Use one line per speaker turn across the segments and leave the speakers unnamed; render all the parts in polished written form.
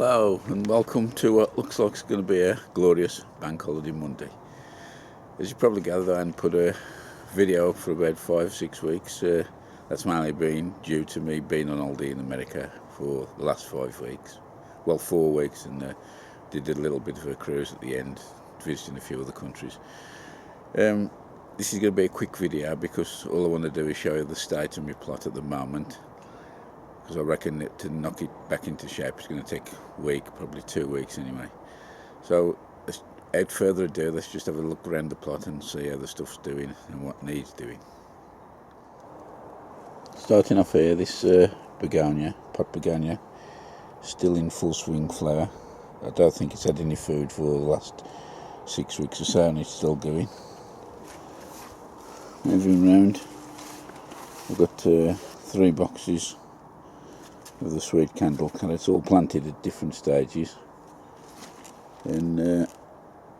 Hello and welcome to what looks like it's going to be a glorious bank holiday Monday. As you probably gathered, I hadn't put a video up for about 5-6 weeks. That's mainly been due to me being on holiday in America for the last 5 weeks. Well, 4 weeks, and did a little bit of a cruise at the end, visiting a few other countries. This is going to be a quick video because all I want to do is show you the state of my plot at the moment. Because I reckon that to knock it back into shape is going to take a week, probably 2 weeks anyway. So without further ado, let's just have a look around the plot and see how the stuff's doing and what needs doing. Starting off here, this begonia, pot begonia, still in full swing flower. I don't think it's had any food for the last 6 weeks or so, and it's still going. Moving round, I've got 3 boxes of the sweet candle carrots, all planted at different stages, and there's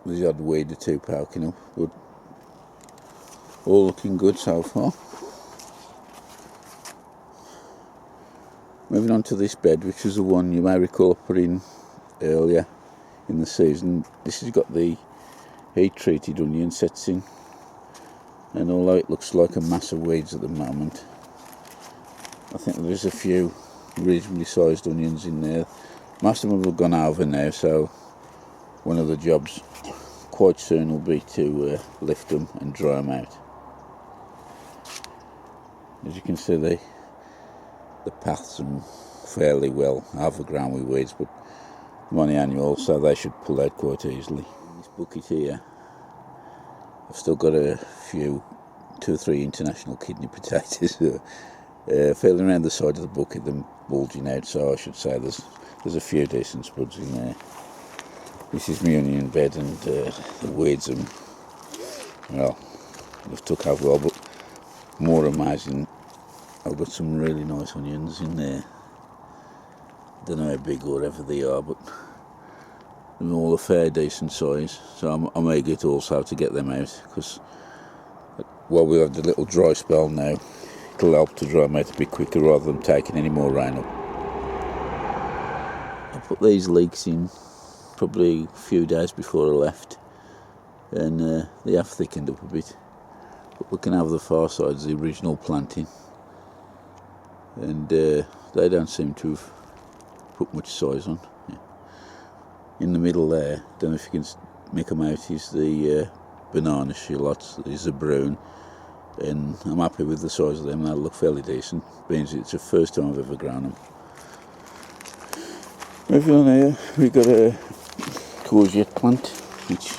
the odd weed or two poking up, but all looking good so far. Moving on to this bed, which is the one you may recall I put in earlier in the season. This has got the heat treated onion sets in, and although it looks like a mass of weeds at the moment, I think there's a few reasonably sized onions in there. Most of them have gone over now, so one of the jobs quite soon will be to lift them and dry them out. As you can see, the paths are fairly well overgrown with weeds, but I'm on the annual, so they should pull out quite easily. In this bucket here, I've still got a few 2 or 3 international kidney potatoes feeling around the side of the bucket, them bulging out, so I should say there's a few decent spuds in there. This is my onion bed, and the weeds are, well, they've took over well, but more amazing, I've got some really nice onions in there. Don't know how big or whatever they are, but they're all a fair decent size, so I'm eager to also to get them out, because while we have the little dry spell now, it'll help to dry them out a bit quicker rather than taking any more rain up. I put these leeks in probably a few days before I left, and they have thickened up a bit, but looking over the far side is the original planting, and they don't seem to have put much size on. Yeah. In the middle there, don't know if you can make them out, is the banana shallots, these are brown, and I'm happy with the size of them. They look fairly decent, means it's the first time I've ever grown them. Moving on here, we've got a courgette plant, which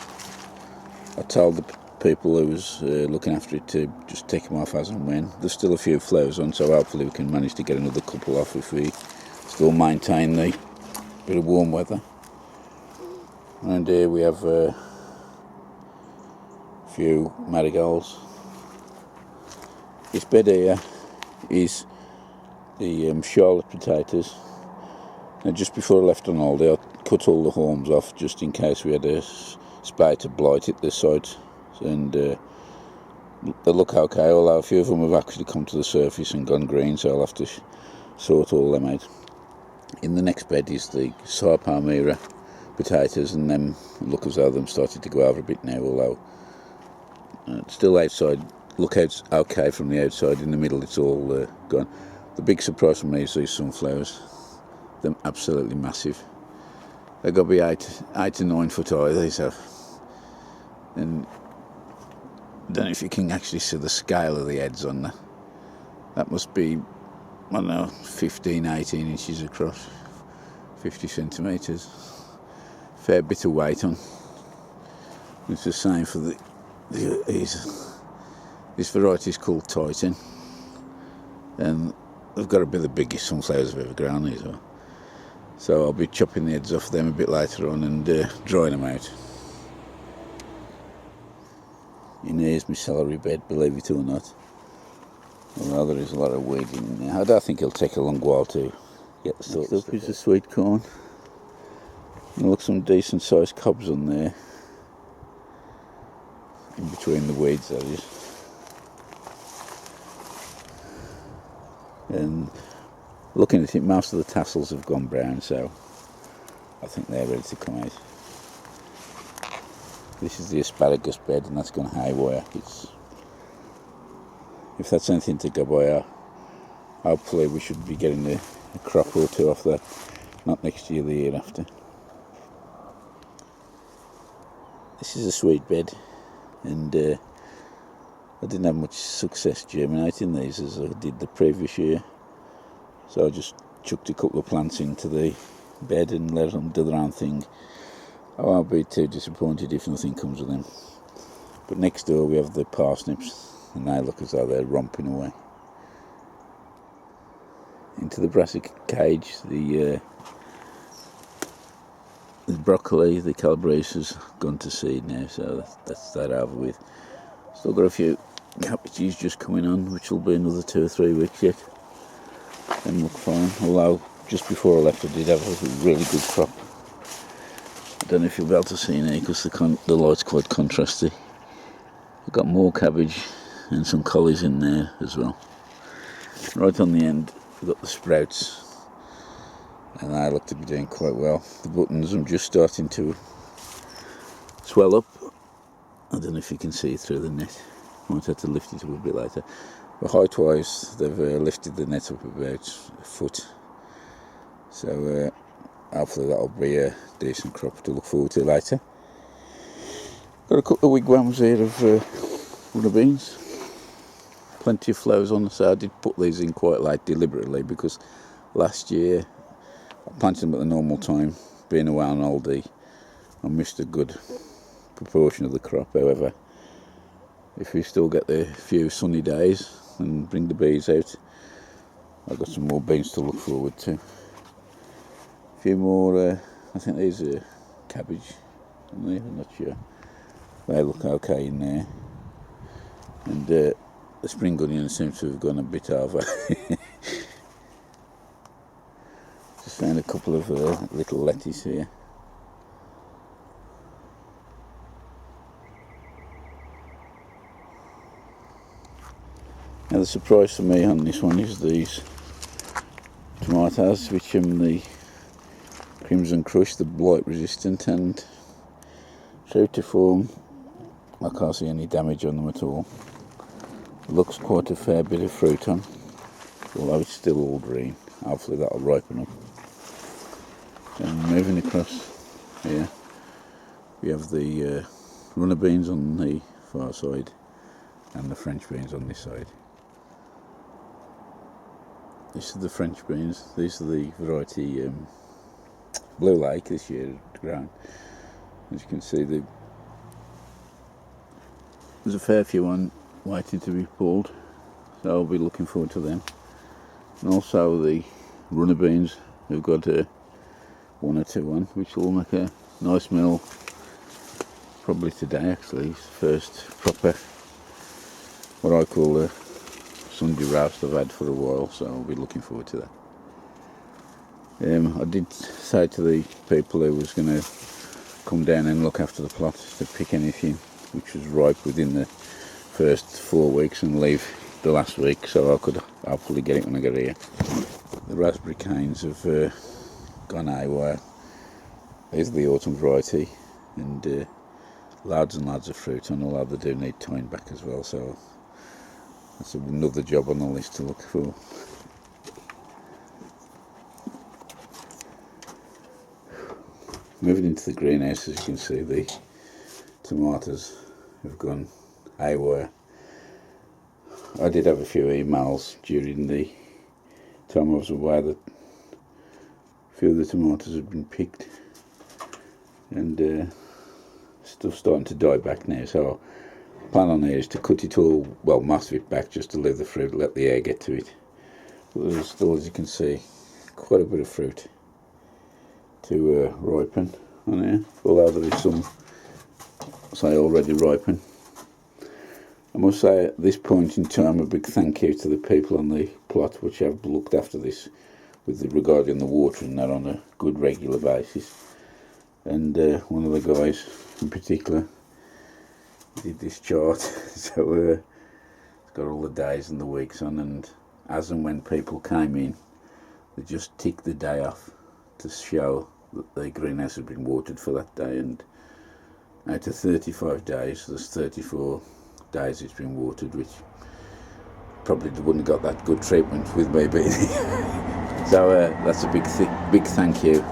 I told the people who was looking after it to just take them off as and when. There's still a few flowers on, so hopefully we can manage to get another couple off if we still maintain the bit of warm weather. And here we have a few marigolds. This bed here is the Charlotte potatoes. Now, just before I left on holiday, I cut all the haulms off just in case we had a spate of blight at this side, and they look okay, although a few of them have actually come to the surface and gone green, so I'll have to sort all them out. In the next bed is the Sao Palmyra potatoes, and them look as though them started to go over a bit now, although it's still outside. Look out okay from the outside. In the middle it's all gone. The big surprise for me is these sunflowers. They're absolutely massive. They've got to be 8 to 9 foot high, these have. And I don't know if you can actually see the scale of the heads on that. That must be, I don't know, 15, 18 inches across, 50 centimetres. Fair bit of weight on. It's the same for these. This variety is called Titan, and they've got to be the biggest sunflowers I've ever grown, these are. So I'll be chopping the heads off them a bit later on and drying them out. And here's my celery bed, believe it or not. Although there is a lot of weed in there. I don't think it'll take a long while to get the sort. Next up is the sweet corn. And look, some decent sized cobs on there, in between the weeds, that is. And looking at it, most of the tassels have gone brown, so I think they're ready to come out. This is the asparagus bed, and that's gone haywire. If that's anything to go by, hopefully we should be getting a crop or two off that, not next year, the year after. This is a sweet bed, and I didn't have much success germinating these as I did the previous year, so I just chucked a couple of plants into the bed and let them do their own thing. I won't be too disappointed if nothing comes of them. But next door we have the parsnips, and they look as though they're romping away. Into the brassica cage, the broccoli, the calabrese has gone to seed now, so that's that over with. Still got a few cabbages just coming on, which will be another 2 or 3 weeks yet. Them look fine, although just before I left I did have a really good crop. I don't know if you'll be able to see now because the light's quite contrasty. I've got more cabbage and some collies in there as well. Right on the end we've got the sprouts, and they look to be doing quite well. The buttons I'm just starting to swell up. I don't know if you can see through the net. I might have to lift it up a bit later. But height wise they've lifted the net up about a foot, so hopefully that'll be a decent crop to look forward to later. Got a couple of wigwams here of runner beans. Plenty of flowers on, so I did put these in quite late deliberately because last year I planted them at the normal time. Being away on holiday, I missed a good proportion of the crop. However, if we still get the few sunny days and bring the bees out, I've got some more beans to look forward to. A few more, I think these are cabbage, I'm not sure. They look okay in there. And the spring onion seems to have gone a bit over. Just found a couple of little lettuce here. Now the surprise for me on this one is these tomatoes, which are the Crimson Crush, the blight resistant, and true to form, I can't see any damage on them at all. Looks quite a fair bit of fruit on, although it's still all green. Hopefully that'll ripen up. And moving across here, we have the runner beans on the far side and the French beans on this side. This is the French beans. These are the variety Blue Lake this year grown. As you can see, there's a fair few on waiting to be pulled, so I'll be looking forward to them. And also the runner beans, we've got 1 or 2 on, which will make a nice meal probably today. Actually, it's the first proper, what I call a Sunday roast I've had for a while, so I'll be looking forward to that. I did say to the people who was going to come down and look after the plot to pick anything which was ripe within the first 4 weeks and leave the last week, so I could hopefully get it when I get here. The raspberry canes have gone haywire. These are the autumn variety, and loads and loads of fruit on, although they do need tying back as well, so that's another job on the list to look for. Moving into the greenhouse, as you can see, the tomatoes have gone haywire. I did have a few emails during the time I was away that a few of the tomatoes had been picked, and stuff's starting to die back now, so the plan on here is to cut it all, well, most of it back, just to leave the fruit, let the air get to it. But there's still, as you can see, quite a bit of fruit to ripen on here, although there is some, say, already ripen. I must say at this point in time a big thank you to the people on the plot which have looked after this with regarding the watering that on a good regular basis, and one of the guys in particular did this chart so it's got all the days and the weeks on, and as and when people came in they just ticked the day off to show the greenhouse has been watered for that day, and out of 35 days there's 34 days it's been watered, which probably wouldn't have got that good treatment with me being here. So that's a big thank you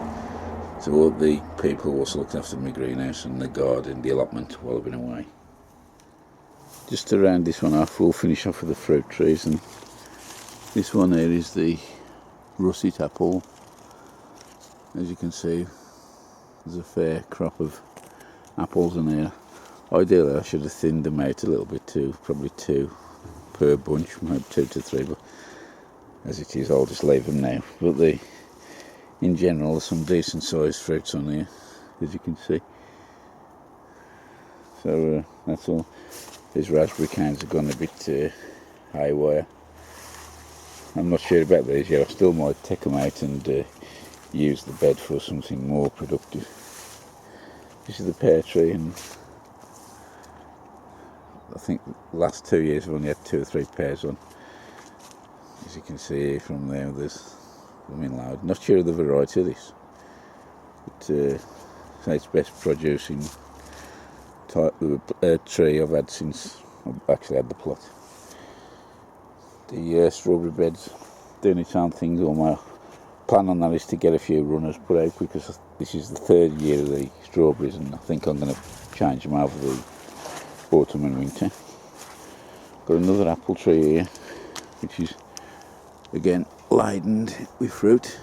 to all the people who also looked after my greenhouse and the garden, the allotment, while I've been away. Just to round this one off, we'll finish off with the fruit trees, and this one here is the russet apple. As you can see, there's a fair crop of apples in here. Ideally I should have thinned them out a little bit too, probably 2 per bunch, maybe 2 to 3, but as it is I'll just leave them now. But in general there's some decent sized fruits on here, as you can see. So that's all. These raspberry canes have gone a bit haywire. I'm not sure about these yet. I still might take them out and use the bed for something more productive. This is the pear tree, and I think the last 2 years I've only had 2 or 3 pears on. As you can see from there, there's loud. Not sure of the variety of this, but it's best producing tree I've had since I've actually had the plot. The strawberry bed's doing its own thing. All my plan on that is to get a few runners put out, because this is the 3rd year of the strawberries, and I think I'm going to change them over the autumn and winter. Got another apple tree here, which is again laden with fruit,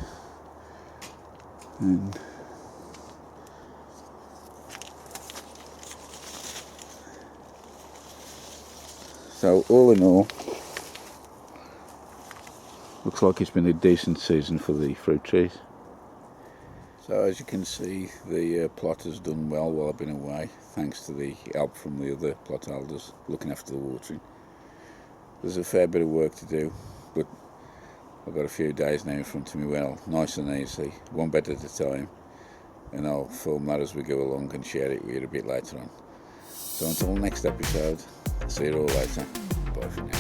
and so all in all, looks like it's been a decent season for the fruit trees. So as you can see, the plot has done well while I've been away, thanks to the help from the other plot holders looking after the watering. There's a fair bit of work to do, but I've got a few days now in front of me, well, nice and easy, one bed at a time, and I'll film that as we go along and share it with you a bit later on. So until next episode, see you all later. Bye for now.